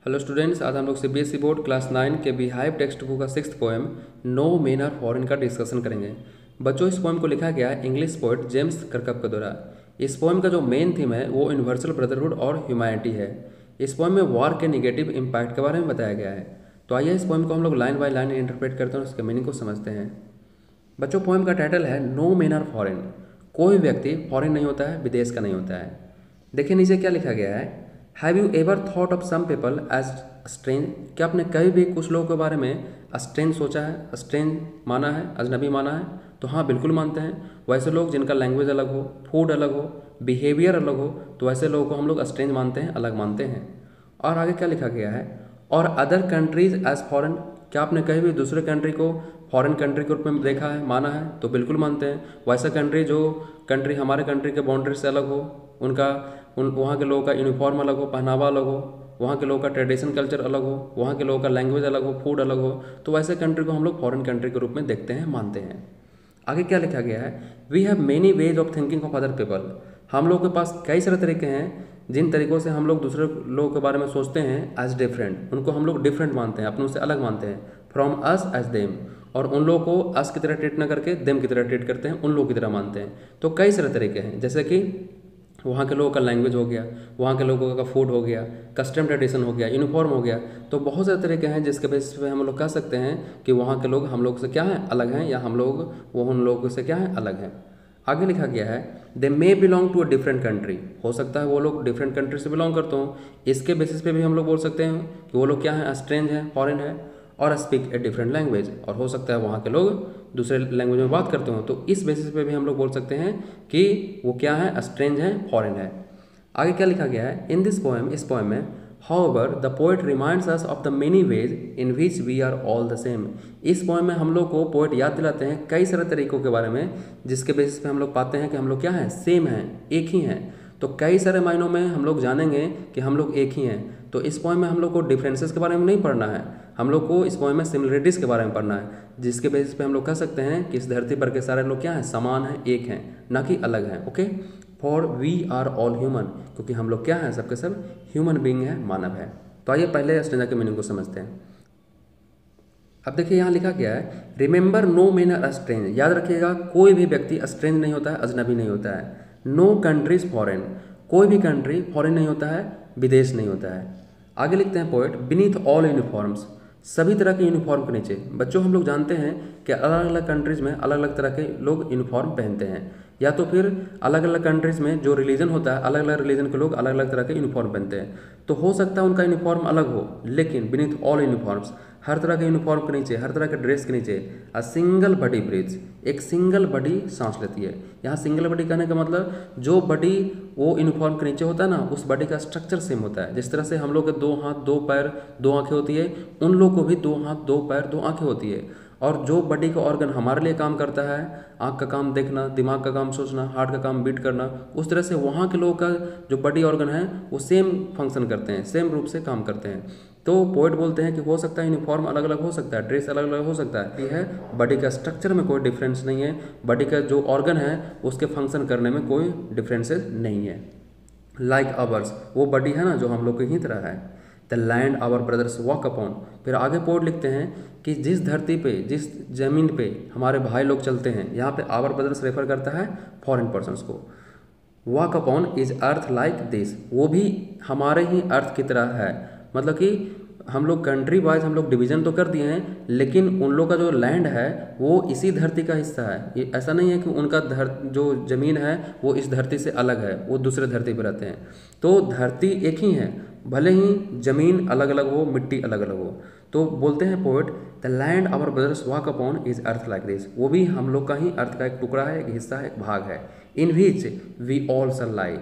Hello students, आज हम लोग सीबीएसई बोर्ड क्लास 9 के बिहाइव टेक्स्ट बुक का 6th poem no men are foreign का डिस्कशन करेंगे। बच्चों, इस पोएम को लिखा गया है इंग्लिश पोएट जेम्स कर्कप के द्वारा। इस पोएम का जो मेन थीम है वो यूनिवर्सल ब्रदरहुड और ह्यूमैनिटी है। इस पोएम में वॉर के निगेटिव इम्पैक्ट के बारे में बताया गया है। तो आइए इस पोएम को हम लोग लाइन बाय लाइन इंटरप्रेट करते हैं और उसके मीनिंग को समझते हैं। बच्चों, पोएम का टाइटल है नो मेन आर फॉरेन। कोई व्यक्ति फॉरेन नहीं होता है, विदेश का नहीं होता है। देखिए नीचे क्या लिखा गया है, have you ever thought of some people as strange. क्या आपने कभी भी कुछ लोगों के बारे में स्ट्रेंज सोचा है, स्ट्रेंज माना है, अजनबी माना है? तो हाँ, बिल्कुल मानते हैं। वैसे लोग जिनका लैंग्वेज अलग हो, फूड अलग हो, बिहेवियर अलग हो, तो वैसे लोगों को हम लोग स्ट्रेंज मानते हैं, अलग मानते हैं। और आगे क्या लिखा गया है, और अदर कंट्रीज एज फॉरेन। क्या आपने कहीं भी दूसरे कंट्री को फॉरेन कंट्री के रूप में देखा है, माना है? तो बिल्कुल मानते हैं। वैसा कंट्री जो कंट्री हमारे कंट्री के बाउंड्री से अलग हो, वहाँ के लोगों का यूनिफॉर्म अलग हो, पहनावा अलग हो, वहाँ के लोगों का ट्रेडिशन कल्चर अलग हो, वहाँ के लोगों का लैंग्वेज अलग हो, फूड अलग हो, तो वैसे कंट्री को हम लोग फॉरेन कंट्री के रूप में देखते हैं, मानते हैं। आगे क्या लिखा गया है, we have many ways of thinking of other people. हम लोग के पास कई सारे तरीके हैं जिन तरीक़ों से हम लोग दूसरे लोगों के बारे में सोचते हैं एज डिफरेंट। उनको हम लोग डिफरेंट मानते हैं, अपनों से अलग मानते हैं। फ्रॉम अस एज देम, और उन लोगों को अस की तरह ट्रीट ना करके देम की तरह ट्रीट करते हैं, उन लोगों की तरह मानते हैं। तो कई सारे तरीके हैं, जैसे कि वहाँ के लोगों का लैंग्वेज हो गया, वहाँ के लोगों का फूड हो गया, कस्टम ट्रेडिशन हो गया, यूनिफॉर्म हो गया। तो बहुत सारे तरीके हैं जिसके बेसिस पे हम लोग कह सकते हैं कि वहाँ के लोग हम लोग से क्या हैं, अलग हैं, या हम लोग वो उन लोगों से क्या हैं, अलग हैं। आगे लिखा गया है, they may belong to a different country. हो सकता है वो लोग डिफरेंट कंट्री से बिलोंग करते हों। इसके बेसिस पे भी हम लोग बोल सकते हैं कि वो लोग क्या हैं, स्ट्रेंज हैं, फॉरेन है, और स्पीक ए डिफरेंट लैंग्वेज। और हो सकता है वहाँ के लोग दूसरे लैंग्वेज में बात करते हो, तो इस बेसिस पे भी हम लोग बोल सकते हैं कि वो क्या है, स्ट्रेंज है, फॉरेन है। आगे क्या लिखा गया है, इन दिस पोएम, इस पोएम में, however the poet reminds us of the many ways in which we are all the same. इस पोएम में हम लोग को पोएट याद दिलाते हैं कई सारे तरीकों के बारे में जिसके बेसिस पे हम लोग पाते हैं कि हम लोग क्या हैं, सेम हैं, एक ही हैं। तो कई सारे मायनों में हम लोग जानेंगे कि हम लोग एक ही हैं। तो इस पोएम में हम लोग को डिफरेंसेस के बारे में नहीं पढ़ना है, हम लोग को इस पोएम में सिमिलरिटीज़ के बारे में पढ़ना है, जिसके बेसिस पे हम लोग कह सकते हैं कि इस धरती पर के सारे लोग क्या हैं, समान हैं, एक हैं, ना कि अलग हैं। Okay, for we are all human, क्योंकि हम लोग क्या हैं, सबके सब ह्यूमन बीइंग है, मानव है। तो आइए पहले स्टेंजा के मीनिंग को समझते हैं। अब देखिए यहाँ लिखा गया है, remember no man are strange. याद रखिएगा, कोई भी व्यक्ति स्ट्रेंज नहीं होता है, अजनबी नहीं होता है। नो कंट्रीज फॉरेन, कोई भी कंट्री फॉरेन नहीं होता है, विदेश नहीं होता है। आगे लिखते हैं पोएट, बीनीथ ऑल यूनिफॉर्म्स, सभी तरह के यूनिफॉर्म के नीचे। बच्चों, हम लोग जानते हैं कि अलग अलग कंट्रीज़ में अलग अलग तरह के लोग यूनिफॉर्म पहनते हैं, या तो फिर अलग अलग कंट्रीज़ में जो रिलीजन होता है, अलग अलग रिलीजन के लोग अलग अलग तरह के यूनिफॉर्म पहनते हैं। तो हो सकता है उनका यूनिफॉर्म अलग हो, लेकिन बीनीथ ऑल यूनिफॉर्म्स, हर तरह के यूनिफॉर्म के नीचे, हर तरह के ड्रेस के नीचे, अ सिंगल बॉडी ब्रीथ्स, एक सिंगल बॉडी सांस लेती है। यहाँ सिंगल बॉडी कहने का मतलब जो बॉडी वो यूनिफॉर्म के नीचे होता है ना, उस बॉडी का स्ट्रक्चर सेम होता है। जिस तरह से हम लोग के 2 हाथ 2 पैर 2 आंखें होती है, उन लोग को भी 2 हाथ 2 पैर 2 आंखें होती है। और जो बॉडी का ऑर्गन हमारे लिए काम करता है, आँख का काम देखना, दिमाग का काम सोचना, हार्ट का काम बीट करना, उस तरह से वहाँ के लोगों का जो बॉडी ऑर्गन है वो सेम फंक्शन करते हैं, सेम रूप से काम करते हैं। तो पोएट बोलते हैं कि हो सकता है यूनिफॉर्म अलग अलग हो सकता है, ड्रेस अलग अलग हो सकता है, ये है बॉडी का स्ट्रक्चर में कोई डिफरेंस नहीं है, बॉडी का जो ऑर्गन है उसके फंक्शन करने में कोई डिफरेंसेस नहीं है। लाइक आवर्स, वो बॉडी है ना जो हम लोग की ही तरह है। The land our brothers walk upon, फिर आगे पोएट लिखते हैं कि जिस धरती पे, जिस जमीन पे हमारे भाई लोग चलते हैं, यहाँ पे आवर ब्रदर्स रेफर करता है फॉरेन पर्सनस को। Walk upon is earth like this, वो भी हमारे ही अर्थ की तरह है। मतलब कि हम लोग कंट्री वाइज हम लोग डिवीज़न तो कर दिए हैं, लेकिन उन लोग का जो लैंड है वो इसी धरती का हिस्सा है। ये ऐसा नहीं है कि उनका जो ज़मीन है वो इस धरती से अलग है, वो दूसरे धरती पर रहते हैं। तो धरती एक ही है, भले ही ज़मीन अलग अलग हो, मिट्टी अलग अलग हो। तो बोलते हैं poet, the land our brothers walk upon is earth like this, वो भी हम लोग का ही अर्थ का एक टुकड़ा है, एक हिस्सा है, एक भाग है। इन विच वी ऑल शैल लाई,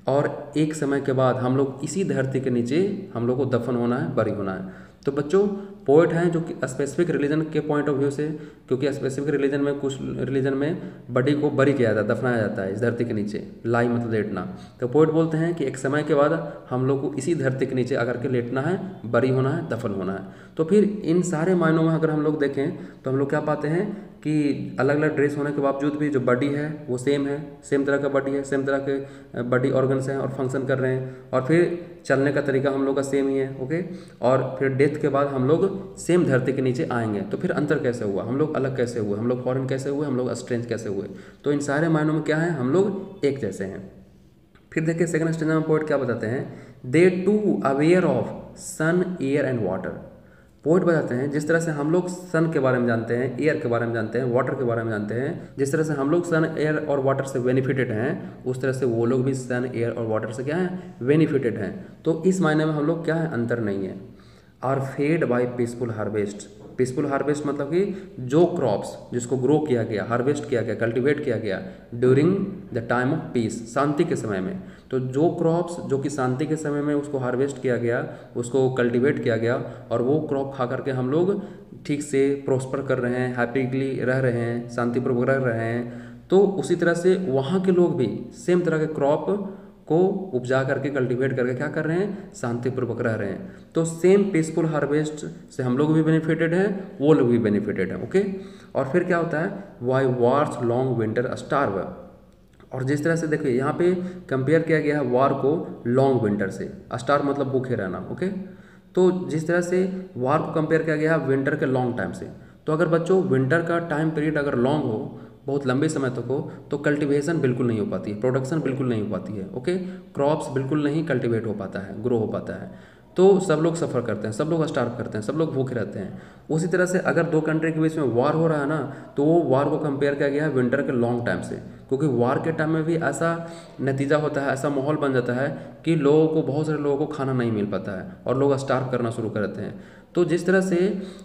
और एक समय के बाद हम लोग इसी धरती के नीचे हम लोग को दफन होना है, बरी होना है। तो बच्चों, पोएट हैं जो कि स्पेसिफिक रिलीजन के पॉइंट ऑफ व्यू से, क्योंकि स्पेसिफिक रिलीजन में, कुछ रिलीजन में बॉडी को बरी किया जाता है, दफनाया जाता है इस धरती के नीचे, लाई मतलब लेटना। तो पोएट बोलते हैं कि एक समय के बाद हम लोग को इसी धरती के नीचे आकर के लेटना है, बरी होना है, दफन होना है। तो फिर इन सारे मायनों में अगर हम लोग देखें तो हम लोग क्या पाते हैं कि अलग अलग ड्रेस होने के बावजूद भी जो बॉडी है वो सेम है, सेम तरह का बॉडी है, सेम तरह के बॉडी ऑर्गन्स हैं और फंक्शन कर रहे हैं, और फिर चलने का तरीका हम लोग का सेम ही है। ओके, और फिर डेथ के बाद हम लोग सेम धरती के नीचे आएंगे, तो फिर अंतर कैसे हुआ, हम लोग अलग कैसे हुए, हम लोग फॉरेन कैसे हुए, हम लोग स्ट्रेंज कैसे हुए। तो इन सारे मायनों में क्या है, हम लोग एक जैसे हैं। फिर देखिए सेकंड स्टैंजा में पोएट क्या बताते हैं, they too aware of sun air and water. Poet बताते हैं जिस तरह से हम लोग सन के बारे में जानते हैं, एयर के बारे में जानते हैं, वाटर के बारे में जानते हैं, जिस तरह से हम लोग सन एयर और वाटर से बेनिफिटेड हैं, उस तरह से वो लोग भी सन एयर और वाटर से क्या है, बेनिफिटेड हैं। तो इस मायने में हम लोग क्या है, अंतर नहीं है। Are fed by peaceful harvest. Peaceful harvest मतलब कि जो क्रॉप्स जिसको ग्रो किया गया, हार्वेस्ट किया गया, कल्टीवेट किया गया during the time of peace, शांति के समय में, तो जो क्रॉप्स जो कि शांति के समय में उसको हार्वेस्ट किया गया, उसको कल्टीवेट किया गया, और वो क्रॉप खा करके हम लोग ठीक से प्रोस्पर कर रहे हैं, हैप्पीली रह रहे हैं, शांतिपूर्वक रह रहे हैं। तो उसी तरह से वहाँ के लोग भी सेम तरह के क्रॉप को उपजा करके कल्टीवेट करके क्या कर रहे हैं, शांतिपूर्वक रह रहे हैं। तो सेम पीसफुल हार्वेस्ट से हम लोग भी बेनिफिटेड हैं, वो लोग भी बेनिफिटेड हैं। ओके, और फिर क्या होता है, by war's long winter starve. और जिस तरह से देखिए यहाँ पे कंपेयर किया गया है वार को लॉन्ग विंटर से, स्टार मतलब भूखे रहना। ओके, तो जिस तरह से वार को कंपेयर किया गया है विंटर के लॉन्ग टाइम से, तो अगर बच्चों विंटर का टाइम पीरियड अगर लॉन्ग हो, बहुत लंबे समय तक हो, तो कल्टीवेशन बिल्कुल नहीं हो पाती है, प्रोडक्शन बिल्कुल नहीं हो पाती है। ओके, क्रॉप्स बिल्कुल नहीं कल्टीवेट हो पाता है, ग्रो हो पाता है, तो सब लोग सफ़र करते हैं, सब लोग स्टार्व करते हैं, सब लोग भूखे रहते हैं। उसी तरह से अगर दो कंट्री के बीच में वार हो रहा है ना, तो वो वार को कंपेयर किया गया है विंटर के लॉन्ग टाइम से, क्योंकि वार के टाइम में भी ऐसा नतीजा होता है, ऐसा माहौल बन जाता है कि लोगों को, बहुत सारे लोगों को खाना नहीं मिल पाता है और लोग स्टार्व करना शुरू कर देते हैं। तो जिस तरह से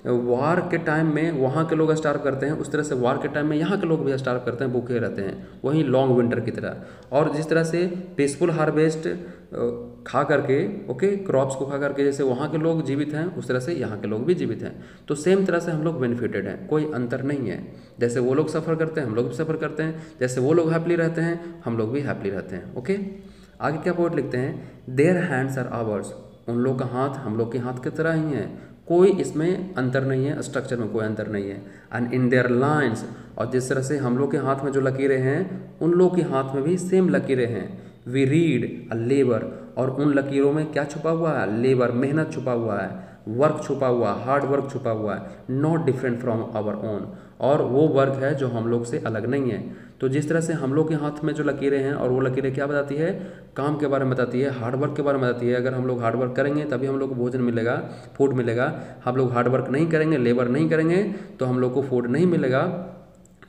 वार के टाइम में वहाँ के लोग स्टार्व करते हैं, उस तरह से वार के टाइम में यहाँ के लोग भी स्टार्व करते हैं, भूखे रहते हैं, वहीं लॉन्ग विंटर की तरह। और जिस तरह से पीसफुल हार्वेस्ट खा करके, ओके, क्रॉप्स को खा करके जैसे वहाँ के लोग जीवित हैं, उस तरह से यहाँ के लोग भी जीवित हैं। तो सेम तरह से हम लोग बेनिफिटेड हैं, कोई अंतर नहीं है। जैसे वो लोग सफ़र करते हैं, हम लोग भी सफ़र करते हैं, जैसे वो लोग हैप्पली रहते हैं, हम लोग भी हैप्पली रहते हैं। ओके, आगे क्या पोएट लिखते हैं, देयर हैंड्स आर आवर्स। उन लोग का हाथ हम लोग के हाथ की तरह ही है, कोई इसमें अंतर नहीं है, स्ट्रक्चर में कोई अंतर नहीं है। एंड इन देयर लाइन्स, और जिस तरह से हम लोग के हाथ में जो लकीरें हैं, उन लोग के हाथ में भी सेम लकीरें हैं। वी रीड अ लेबर, और उन लकीरों में क्या छुपा हुआ है, लेबर, मेहनत छुपा हुआ है, वर्क छुपा हुआ, हार्ड वर्क छुपा हुआ है, not different from our own, और वो वर्क है जो हम लोग से अलग नहीं है। तो जिस तरह से हम लोग के हाथ में जो लकीरें हैं, और वो लकीरें क्या बताती है, काम के बारे में बताती है, हार्ड वर्क के बारे में बताती है। अगर हम लोग हार्ड वर्क करेंगे तभी हम लोग को भोजन मिलेगा, फूड मिलेगा। हम लोग हार्ड वर्क नहीं करेंगे, लेबर नहीं करेंगे, तो हम लोग को फूड नहीं मिलेगा।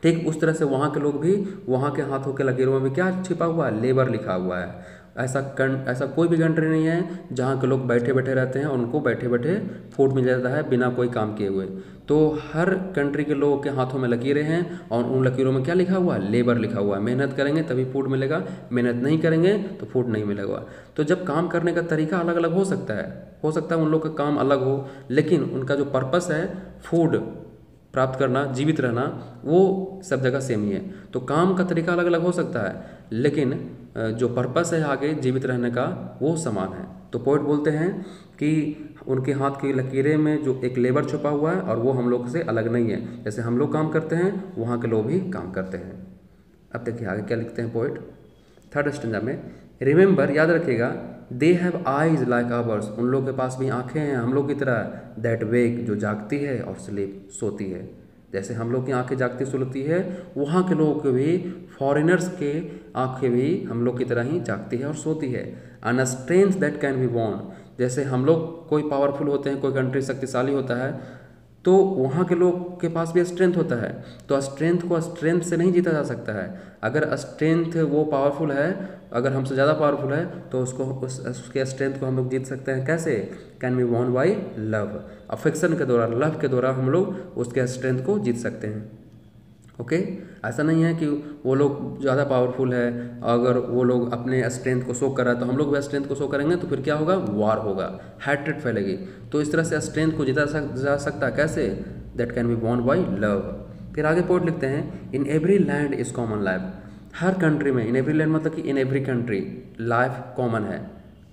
ठीक उस तरह से वहाँ के लोग भी, वहाँ के हाथों के लकीरों में भी क्या छिपा हुआ है, लेबर लिखा हुआ है। ऐसा कोई भी कंट्री नहीं है जहाँ के लोग बैठे बैठे रहते हैं और उनको बैठे बैठे फूड मिल जाता है बिना कोई काम किए हुए। तो हर कंट्री के लोगों के हाथों में लकीरें हैं, और उन लकीरों में क्या लिखा हुआ है, लेबर लिखा हुआ है। मेहनत करेंगे तभी फूड मिलेगा, मेहनत नहीं करेंगे तो फूड नहीं मिलेगा। तो जब काम करने का तरीका अलग अलग हो सकता है उन लोग का काम अलग हो, लेकिन उनका जो पर्पस है फूड प्राप्त करना, जीवित रहना, वो सब जगह सेम ही है। तो काम का तरीका अलग अलग हो सकता है, लेकिन जो पर्पस है आगे जीवित रहने का वो समान है। तो पोएट बोलते हैं कि उनके हाथ की लकीरें में जो एक लेबर छुपा हुआ है, और वो हम लोग से अलग नहीं है। जैसे हम लोग काम करते हैं, वहाँ के लोग भी काम करते हैं। अब देखिए आगे क्या लिखते हैं पोएट थर्ड स्टैंजा में, रिमेंबर, याद रखिएगा, they have eyes like ours, उन लोग के पास भी आंखें हैं हम लोग की तरह, दैट वेक, जो जागती है, और स्लीप, सोती है। जैसे हम लोग की आंखें जागती सोती है, वहाँ के लोगों के भी, फॉरेनर्स के आंखें भी हम लोग की तरह ही जागती है और सोती है। And strength that can be won, जैसे हम लोग कोई पावरफुल होते हैं, कोई कंट्री शक्तिशाली होता है, तो वहाँ के लोग के पास भी स्ट्रेंथ होता है। तो स्ट्रेंथ को स्ट्रेंथ से नहीं जीता जा सकता है। अगर स्ट्रेंथ वो पावरफुल है, अगर हमसे ज़्यादा पावरफुल है, तो उसके स्ट्रेंथ को हम लोग जीत सकते हैं। कैसे? Can be won by love, affection के द्वारा, लव के द्वारा हम लोग उसके स्ट्रेंथ को जीत सकते हैं। ओके, ऐसा नहीं है कि वो लोग ज़्यादा पावरफुल है, अगर वो लोग अपने स्ट्रेंथ को शो कर रहा है तो हम लोग भी स्ट्रेंथ को शो करेंगे, तो फिर क्या होगा, वार होगा, हैट्रेड फैलेगी। तो इस तरह से स्ट्रेंथ को जीता जा सकता है। कैसे? That can be won by love. फिर आगे पोएट लिखते हैं, in every land is common life, हर कंट्री में, इन एवरी लैंड मतलब कि in every country life common है,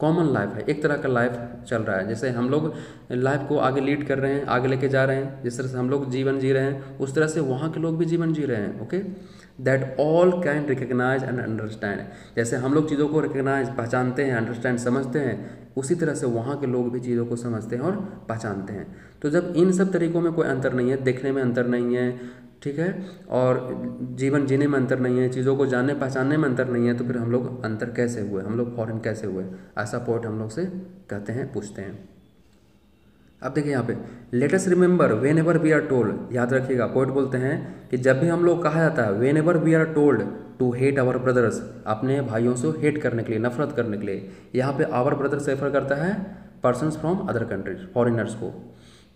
कॉमन लाइफ है, एक तरह का लाइफ चल रहा है। जैसे हम लोग लाइफ को आगे लीड कर रहे हैं, आगे लेके जा रहे हैं, जिस तरह से हम लोग जीवन जी रहे हैं उस तरह से वहाँ के लोग भी जीवन जी रहे हैं। Okay, that all can recognise and understand. जैसे हम लोग चीज़ों को रिकग्नाइज पहचानते हैं, अंडरस्टैंड समझते हैं, उसी तरह से वहाँ के लोग भी चीज़ों को समझते हैं और पहचानते हैं। तो जब इन सब तरीक़ों में कोई अंतर नहीं है, देखने में अंतर नहीं है, ठीक है, और जीवन जीने में अंतर नहीं है, चीज़ों को जानने पहचानने में अंतर नहीं है, तो फिर हम लोग अंतर कैसे हुए, हम लोग फॉरेन कैसे हुए? ऐसा पोइट हम लोग से कहते हैं, पूछते हैं। अब देखिए यहाँ पे, let us remember whenever we are told, याद रखिएगा पोइट बोलते हैं कि जब भी हम लोग कहा जाता है whenever we are told to hate our brothers, अपने भाइयों से हेट करने के लिए, नफरत करने के लिए, यहाँ पे आवर ब्रदर्स रेफर करता है persons from other countries, foreigners को।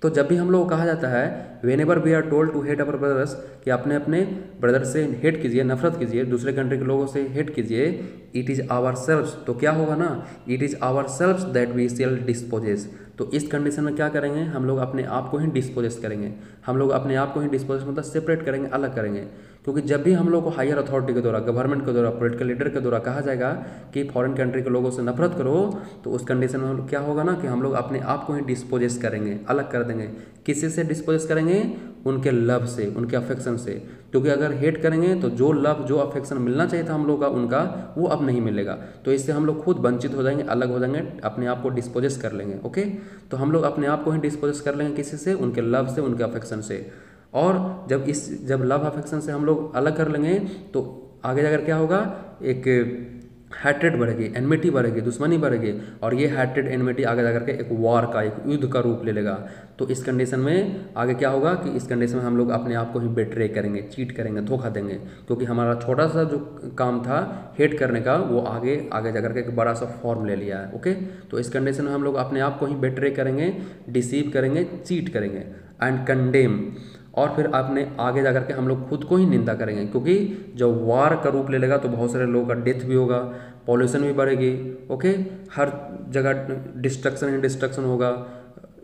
तो जब भी हम लोग को कहा जाता है whenever we are told to hate our brothers, कि अपने अपने ब्रदर से हेट कीजिए, नफरत कीजिए, दूसरे कंट्री के लोगों से हेट कीजिए, इट इज़ आवर सेल्व्स, तो क्या होगा ना, it is ourselves that we shall dispossess. तो इस कंडीशन में क्या करेंगे, हम लोग अपने आप को ही डिस्पोजेस करेंगे, हम लोग अपने आप को ही डिस्पोजेस मतलब सेपरेट करेंगे, अलग करेंगे। क्योंकि जब भी हम लोग को हायर अथॉरिटी के द्वारा, गवर्नमेंट के द्वारा, पॉलिटिकल लीडर के द्वारा कहा जाएगा कि फॉरेन कंट्री के लोगों से नफरत करो, तो उस कंडीशन में क्या होगा ना कि हम लोग अपने आप को ही डिस्पोजेस करेंगे, अलग कर देंगे। किसी से डिस्पोजेस करेंगे? उनके लव से, उनके अफेक्शन से। क्योंकि अगर हेट करेंगे तो जो लव, जो अफेक्शन मिलना चाहिए था हम लोग का उनका, वो अब नहीं मिलेगा। तो इससे हम लोग खुद वंचित हो जाएंगे, अलग हो जाएंगे, अपने आप को डिस्पोजेस कर लेंगे। ओके, तो हम लोग अपने आप को ही डिस्पोजेस कर लेंगे किसी से, उनके लव से, उनके अफेक्शन से। और जब लव अफेक्शन से हम लोग अलग कर लेंगे तो आगे जाकर क्या होगा, एक हैट्रेड बढ़ेगी, एनमिटी बढ़ेगी, दुश्मनी बढ़ेगी, और ये हैट्रेड एनमिटी आगे जाकर के एक वॉर का, एक युद्ध का रूप ले लेगा। तो इस कंडीशन में आगे क्या होगा कि इस कंडीशन में हम लोग अपने आप को ही बेट्रे करेंगे, चीट करेंगे, धोखा देंगे, क्योंकि हमारा छोटा सा जो काम था हेट करने का, वो आगे जाकर के एक बड़ा सा फॉर्म ले लिया है। ओके, तो इस कंडीशन में हम लोग अपने आप को ही बेट्रे करेंगे, डिसीव करेंगे, चीट करेंगे एंड कंडेम, और फिर आपने आगे जाकर के हम लोग खुद को ही निंदा करेंगे। क्योंकि जब वार का रूप ले लेगा तो बहुत सारे लोगों का डेथ भी होगा, पॉल्यूशन भी बढ़ेगी। ओके, हर जगह डिस्ट्रक्शन ही डिस्ट्रक्शन होगा,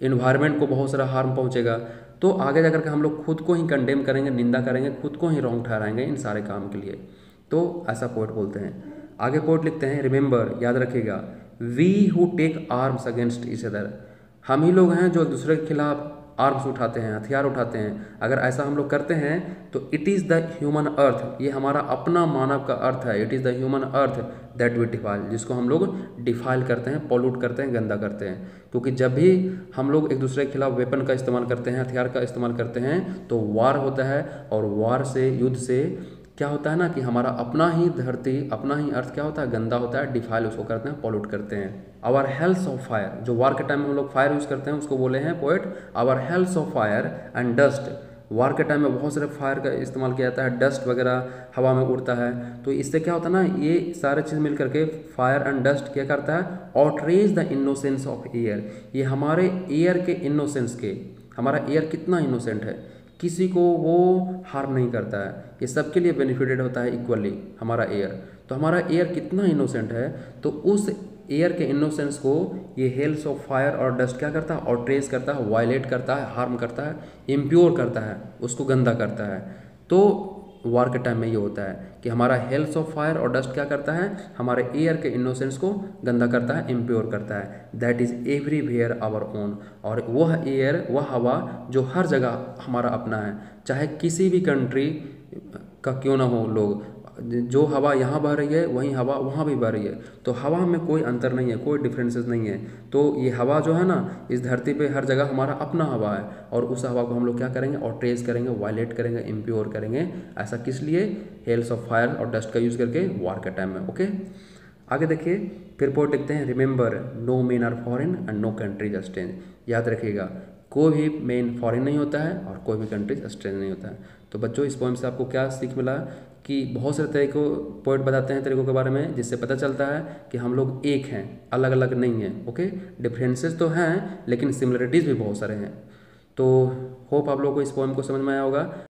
इन्वायरमेंट को बहुत सारा हार्म पहुंचेगा। तो आगे जाकर के हम लोग खुद को ही कंडेम करेंगे, निंदा करेंगे, खुद को ही रॉन्ग ठहराएंगे इन सारे काम के लिए। तो ऐसा पोइट बोलते हैं। आगे पोइट लिखते हैं, रिमेंबर, याद रखिएगा, we who take arms against each other, हम ही लोग हैं जो एक दूसरे के खिलाफ आर्म्स उठाते हैं, हथियार उठाते हैं। अगर ऐसा हम लोग करते हैं तो it is the human earth, ये हमारा अपना मानव का अर्थ है। It is the human earth that we defile, जिसको हम लोग डिफाइल करते हैं, पॉल्यूट करते हैं, गंदा करते हैं। क्योंकि जब भी हम लोग एक दूसरे के खिलाफ वेपन का इस्तेमाल करते हैं, हथियार का इस्तेमाल करते हैं, तो वार होता है, और वार से, युद्ध से क्या होता है ना कि हमारा अपना ही धरती, अपना ही अर्थ क्या होता है, गंदा होता है, डिफाइल उसको करते हैं, पॉल्यूट करते हैं। आवर हेल्स ऑफ फायर, जो वार के टाइम में हम लोग फायर यूज़ करते हैं उसको बोले हैं poet our hells of fire and dust. War के टाइम में बहुत सारे फायर का इस्तेमाल किया जाता है, डस्ट वगैरह हवा में उड़ता है। तो इससे क्या होता है ना, ये सारे चीज़ मिल करके फायर एंड डस्ट क्या करता है, outrage the innocence of air, ये हमारे एयर के इनोसेंस के, हमारा एयर कितना इनोसेंट है, किसी को वो हार्म नहीं करता है, ये सबके लिए बेनिफिटेड होता है इक्वली हमारा एयर। तो हमारा एयर कितना इनोसेंट है, तो उस एयर के इनोसेंस को ये हेल्स ऑफ फायर और डस्ट क्या करता है, आउटरेज करता है, वायलेट करता है, हार्म करता है, इम्प्योर करता है, उसको गंदा करता है। तो वार के टाइम में ये होता है कि हमारा हेल्स ऑफ फायर और डस्ट क्या करता है, हमारे एयर के इनोसेंस को गंदा करता है, इम्प्योर करता है। That is everywhere our own, और वह एयर, वह हवा जो हर जगह हमारा अपना है, चाहे किसी भी कंट्री का क्यों ना हो लोग, जो हवा यहाँ बह रही है वही हवा वहाँ भी बह रही है। तो हवा में कोई अंतर नहीं है, कोई डिफरेंसेस नहीं है। तो ये हवा जो है ना, इस धरती पे हर जगह हमारा अपना हवा है, और उस हवा को हम लोग क्या करेंगे, आउटरेज करेंगे, वायलेट करेंगे, इम्प्योर करेंगे। ऐसा किस लिए, हेल्स ऑफ फायर और डस्ट का यूज़ करके वार के टाइम में। ओके, आगे देखिए, फिर पोइट लिखते हैं, remember no men are foreign and no countries strange. याद रखिएगा, कोई भी मेन फॉरेन नहीं होता है और कोई भी कंट्रीज स्ट्रेंज नहीं होता है। तो बच्चों, इस पोएम से आपको क्या सीख मिला कि बहुत सारे तरीकों, पोइट बताते हैं तरीकों के बारे में, जिससे पता चलता है कि हम लोग एक हैं, अलग अलग नहीं हैं। ओके, डिफरेंसेस तो हैं लेकिन सिमिलरिटीज़ भी बहुत सारे हैं। तो होप आप लोगों को इस पोएम को समझ में आया होगा।